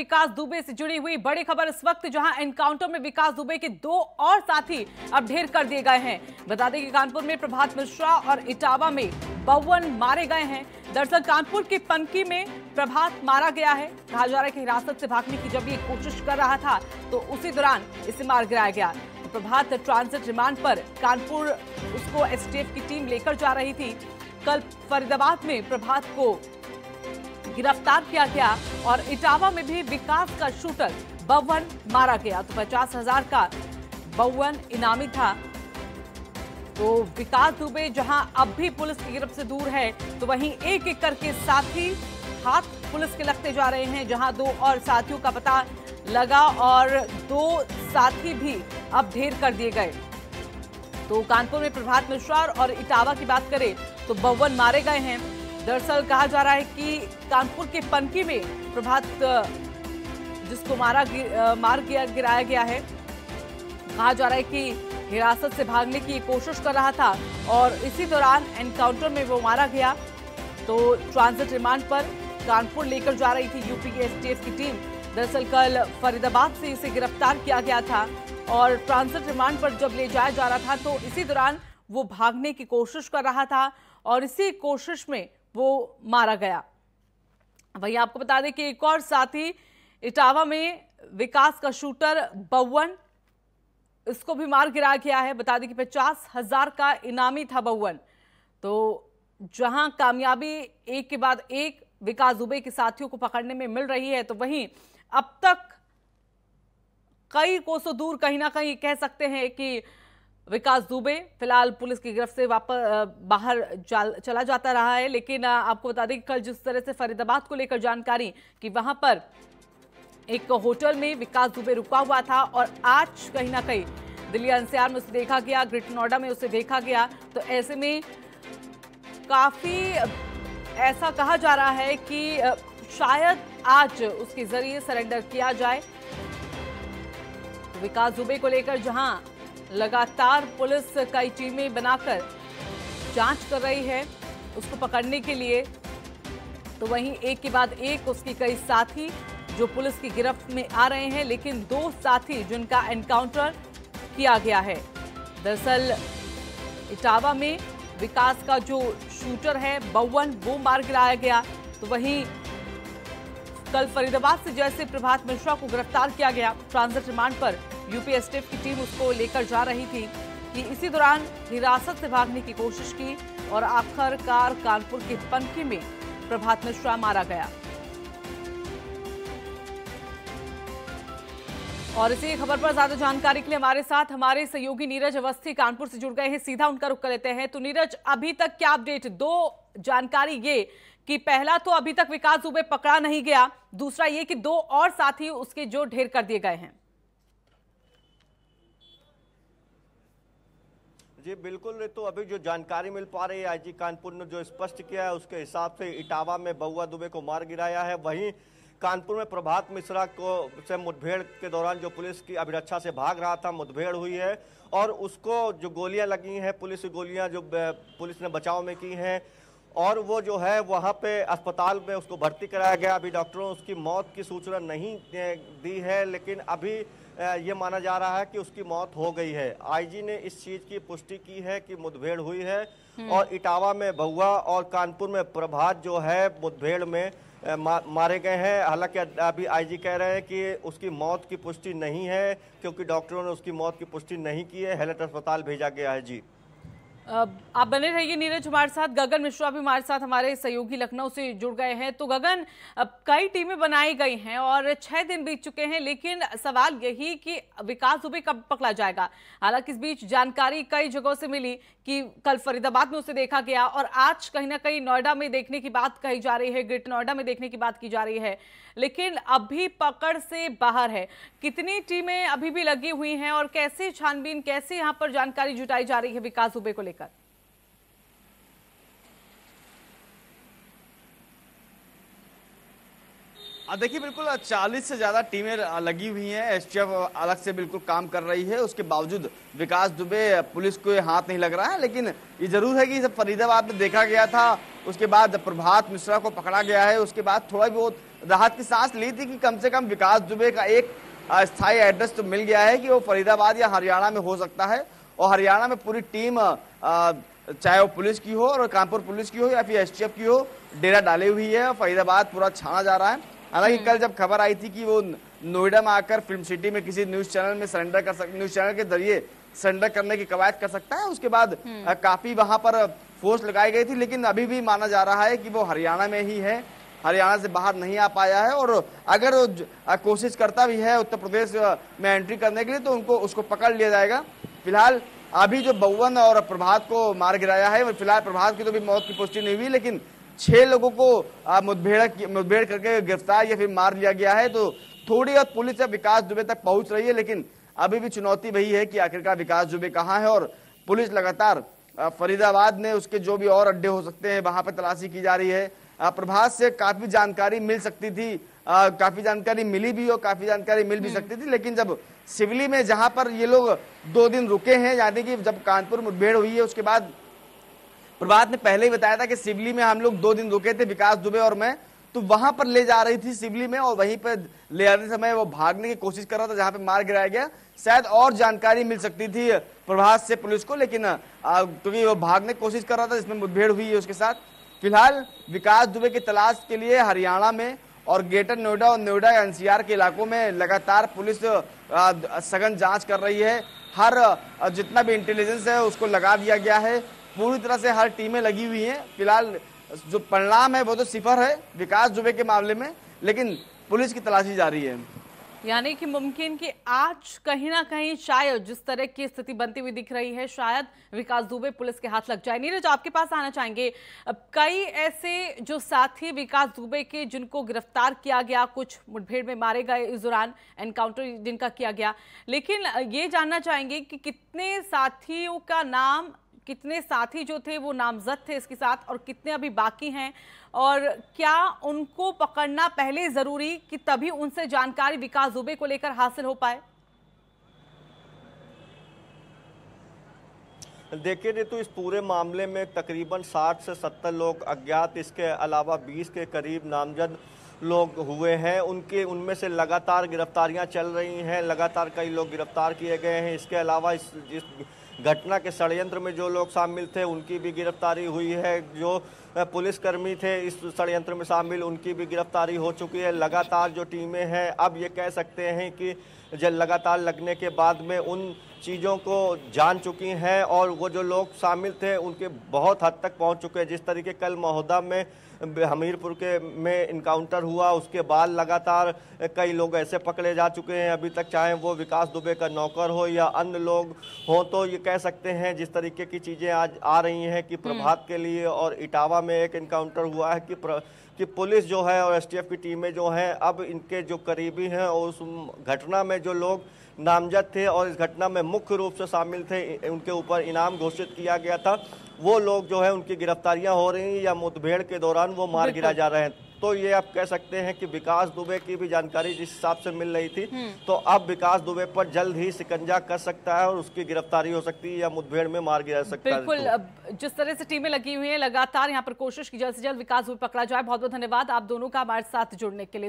विकास दुबे से जुड़ी हुई बड़ी खबर इस वक्त, जहां एनकाउंटर में विकास दुबे के 2 और साथी अब ढेर कर दिए गए हैं। बता दें कि कानपुर में प्रभात मिश्रा और इटावा में 52 मारे गए हैं। दरअसल कानपुर की पनकी में प्रभात मारा गया है। कहा जा रहा है कि हिरासत से भागने की जब ये कोशिश कर रहा था तो उसी दौरान इसे मार गिराया गया। तो प्रभात ट्रांजिट रिमांड पर कानपुर उसको एसटीएफ की टीम लेकर जा रही थी। कल फरीदाबाद में प्रभात को गिरफ्तार किया गया और इटावा में भी विकास का शूटर 52 मारा गया। तो 50,000 का 52 इनामी था। तो विकास दुबे जहां अब भी पुलिस की गिरफ्त से दूर है, तो वहीं एक एक करके साथी हाथ पुलिस के लगते जा रहे हैं। जहां 2 और साथियों का पता लगा और 2 साथी भी अब ढेर कर दिए गए। तो कानपुर में प्रभात मिश्रा और इटावा की बात करें तो 52 मारे गए हैं। दरअसल कहा जा रहा है कि कानपुर के पनकी में प्रभात जिसको गिराया गया है, कहा जा रहा है कि हिरासत से भागने की कोशिश कर रहा था और इसी दौरान एनकाउंटर में वो मारा गया। तो ट्रांजिट रिमांड पर कानपुर लेकर जा रही थी यूपी की एसटीएफ की टीम। दरअसल कल फरीदाबाद से इसे गिरफ्तार किया गया था और ट्रांजिट रिमांड पर जब ले जाया जा रहा था तो इसी दौरान वो भागने की कोशिश कर रहा था और इसी कोशिश में वो मारा गया। वहीं आपको बता दें कि एक और साथी इटावा में विकास का शूटर 52, इसको भी मार गिराया गया है। बता दें कि 50,000 का इनामी था 52। तो जहां कामयाबी एक के बाद एक विकास दुबे के साथियों को पकड़ने में मिल रही है, तो वहीं अब तक कई कोसों दूर कहीं ना कहीं कह सकते हैं कि विकास दुबे फिलहाल पुलिस की गिरफ्त से बाहर चला जाता रहा है। लेकिन आपको बता दें कि कल जिस तरह से फरीदाबाद को लेकर जानकारी कि वहां पर एक होटल में विकास दुबे रुका हुआ था और आज कहीं ना कहीं दिल्ली एनसीआर में उसे देखा गया, ग्रेटर नोएडा में उसे देखा गया। तो ऐसे में काफी ऐसा कहा जा रहा है कि शायद आज उसके जरिए सरेंडर किया जाए। तो विकास दुबे को लेकर जहां लगातार पुलिस कई टीमें बनाकर जांच कर रही है उसको पकड़ने के लिए, तो वहीं एक के बाद एक उसके कई साथी जो पुलिस की गिरफ्त में आ रहे हैं। लेकिन 2 साथी जिनका एनकाउंटर किया गया है। दरअसल इटावा में विकास का जो शूटर है 52, वो मार गिराया गया। तो वहीं कल फरीदाबाद से जैसे प्रभात मिश्रा को गिरफ्तार किया गया ट्रांजिट रिमांड पर, यूपी एसटीएफ की टीम उसको लेकर जा रही थी कि इसी दौरान हिरासत से भागने की कोशिश की और आखिरकार कानपुर के पनकी में प्रभात मिश्रा मारा गया। और इसी खबर पर ज्यादा जानकारी के लिए हमारे साथ हमारे सहयोगी नीरज अवस्थी कानपुर से जुड़ गए हैं। सीधा उनका रुख कर लेते हैं। तो नीरज, अभी तक क्या अपडेट? 2 जानकारी ये कि पहला तो अभी तक विकास दुबे पकड़ा नहीं गया, दूसरा ये कि 2 और साथी उसके जो ढेर कर दिए गए हैं। जी बिल्कुल, तो अभी जो जानकारी मिल पा रही है आईजी कानपुर ने जो स्पष्ट किया है उसके हिसाब से इटावा में बउआ दुबे को मार गिराया है। वहीं कानपुर में प्रभात मिश्रा को से मुठभेड़ के दौरान जो पुलिस की अभिरक्षा से भाग रहा था, मुठभेड़ हुई है और उसको जो गोलियां लगी हैं, पुलिस गोलियां जो पुलिस ने बचाव में की हैं और वो जो है वहाँ पे अस्पताल में उसको भर्ती कराया गया। अभी डॉक्टरों ने उसकी मौत की सूचना नहीं दी है, लेकिन अभी ये माना जा रहा है कि उसकी मौत हो गई है। आईजी ने इस चीज की पुष्टि की है कि मुठभेड़ हुई है और इटावा में बउआ और कानपुर में प्रभात जो है मुठभेड़ में मारे गए हैं। हालांकि अभी आईजी कह रहे हैं कि उसकी मौत की पुष्टि नहीं है क्योंकि डॉक्टरों ने उसकी मौत की पुष्टि नहीं की है। हेलट अस्पताल भेजा गया है। जी आप बने रहिए नीरज हमारे साथ। गगन मिश्रा भी हमारे साथ हमारे सहयोगी लखनऊ से जुड़ गए हैं। तो गगन, अब कई टीमें बनाई गई हैं और 6 दिन बीत चुके हैं, लेकिन सवाल यही कि विकास दुबे कब पकड़ा जाएगा। हालांकि इस बीच जानकारी कई जगहों से मिली कि कल फरीदाबाद में उसे देखा गया और आज कहीं ना कहीं नोएडा में देखने की बात कही जा रही है, ग्रेटर नोएडा में देखने की बात की जा रही है, लेकिन अभी पकड़ से बाहर है। कितनी टीमें अभी भी लगी हुई हैं और कैसे छानबीन, कैसे यहाँ पर जानकारी जुटाई जा रही है विकास दुबे को लेकर? देखिए, बिल्कुल 40 से ज्यादा टीमें लगी हुई हैं। एसटीएफ अलग से बिल्कुल काम कर रही है। उसके बावजूद विकास दुबे पुलिस को हाथ नहीं लग रहा है। लेकिन ये जरूर है कि इसे फरीदाबाद में देखा गया था, उसके बाद प्रभात मिश्रा को पकड़ा गया है, उसके बाद थोड़ा बहुत राहत की सांस ली थी कि कम से कम विकास दुबे का एक स्थायी एड्रेस तो मिल गया है कि वो फरीदाबाद या हरियाणा में हो सकता है, और हरियाणा में पूरी टीम चाहे वो पुलिस की हो और कानपुर पुलिस की हो या फिर एसटीएफ की हो, डेरा डाली हुई है। फरीदाबाद पूरा छाना जा रहा है। हालांकि कल जब खबर आई थी कि वो नोएडा में आकर फिल्म सिटी में किसी न्यूज चैनल में सरेंडर कर सकते, न्यूज चैनल के जरिए सरेंडर करने की कवायद कर सकता है, उसके बाद काफी वहां पर फोर्स लगाई गई थी, लेकिन अभी भी माना जा रहा है कि वो हरियाणा में ही है, हरियाणा से बाहर नहीं आ पाया है। और अगर वो कोशिश करता भी है उत्तर प्रदेश में एंट्री करने के लिए तो उसको पकड़ लिया जाएगा। फिलहाल अभी जो बउवन और प्रभात को मार गिराया है, फिलहाल प्रभात की तो भी मौत की पुष्टि नहीं हुई, लेकिन 6 लोगों को मुठभेड़ करके गिरफ्तार या फिर मार लिया गया है। तो थोड़ी और पुलिस अब विकास दुबे तक पहुंच रही है, लेकिन अभी भी चुनौती वही है कि आखिरकार विकास दुबे कहाँ है। और पुलिस लगातार फरीदाबाद में उसके जो भी और अड्डे हो सकते हैं वहां पर तलाशी की जा रही है। प्रभात से काफी जानकारी मिल सकती थी, काफी जानकारी मिली भी और काफी जानकारी मिल भी सकती थी, लेकिन जब सिवली में जहां पर ये लोग 2 दिन रुके हैं, यानी कि जब कानपुर मुठभेड़ हुई है उसके बाद प्रभात ने पहले ही बताया था कि सिवली में हम लोग 2 दिन रुके थे विकास दुबे और मैं, तो वहां पर ले जा रही थी सिवली में, और वहीं पर ले जाते समय वो भागने की कोशिश कर रहा था जहां पे मार गिराया गया। शायद और जानकारी मिल सकती थी प्रभात से पुलिस को, लेकिन क्योंकि वो भागने की कोशिश कर रहा था जिसमें मुठभेड़ हुई है उसके साथ। फिलहाल विकास दुबे की तलाश के लिए हरियाणा में और ग्रेटर नोएडा और नोएडा एनसीआर के इलाकों में लगातार पुलिस सघन जांच कर रही है। हर जितना भी इंटेलिजेंस है उसको लगा दिया गया है, पूरी तरह से हर टीमें लगी हुई हैं। फिलहाल जो परिणाम है वो तो सिफर है विकास दुबे के मामले में, लेकिन पुलिस की तलाशी जारी है। यानी कि मुमकिन कि आज कहीं ना कहीं शायद जिस तरह की स्थिति बनती हुई दिख रही है, शायद विकास दुबे पुलिस के हाथ लग जाए। नीरज, आपके पास आना चाहेंगे। कई ऐसे जो साथी विकास दुबे के जिनको गिरफ्तार किया गया, कुछ मुठभेड़ में मारे गए इस दौरान, एनकाउंटर जिनका किया गया, लेकिन ये जानना चाहेंगे कि कितने साथियों का नाम, कितने साथी जो थे वो नामजद थे इसके साथ, और कितने अभी बाकी हैं, और क्या उनको पकड़ना पहले जरूरी कि तभी उनसे जानकारी विकास दुबे को लेकर हासिल हो पाए? देखिए रितु, इस पूरे मामले में तकरीबन 60 से 70 लोग अज्ञात, इसके अलावा 20 के करीब नामजद लोग हुए हैं। उनमें से लगातार गिरफ्तारियां चल रही हैं, लगातार कई लोग गिरफ्तार किए गए हैं। इसके अलावा इस घटना के षड्यंत्र में जो लोग शामिल थे उनकी भी गिरफ्तारी हुई है। जो पुलिसकर्मी थे इस षड्यंत्र में शामिल, उनकी भी गिरफ्तारी हो चुकी है। लगातार जो टीमें हैं, अब ये कह सकते हैं कि जब लगातार लगने के बाद में उन चीज़ों को जान चुकी हैं, और वो जो लोग शामिल थे उनके बहुत हद तक पहुंच चुके हैं। जिस तरीके कल महोदा में हमीरपुर में इनकाउंटर हुआ, उसके बाद लगातार कई लोग ऐसे पकड़े जा चुके हैं अभी तक, चाहे वो विकास दुबे का नौकर हो या अन्य लोग हों। तो ये कह सकते हैं जिस तरीके की चीज़ें आज आ रही हैं कि प्रभात के लिए और इटावा में एक इनकाउंटर हुआ है कि पुलिस जो है और एसटीएफ की टीमें जो हैं अब इनके जो करीबी हैं और उस घटना में जो लोग नामजद थे और इस घटना में मुख्य रूप से शामिल थे, उनके ऊपर इनाम घोषित किया गया था, वो लोग जो है उनकी गिरफ्तारियां हो रही हैं या मुठभेड़ के दौरान वो मार गिरा जा रहे हैं। तो ये आप कह सकते हैं कि विकास दुबे की भी जानकारी जिस हिसाब से मिल रही थी, तो अब विकास दुबे पर जल्द ही शिकंजा कर सकता है और उसकी गिरफ्तारी हो सकती है या मुठभेड़ में मार गिरा सकता है। बिल्कुल, अब जिस तरह से टीमें लगी हुई हैं, लगातार यहाँ पर कोशिश की जल्द से जल्द विकास दुबे पकड़ा जाए। बहुत बहुत धन्यवाद आप दोनों का हमारे साथ जुड़ने के लिए।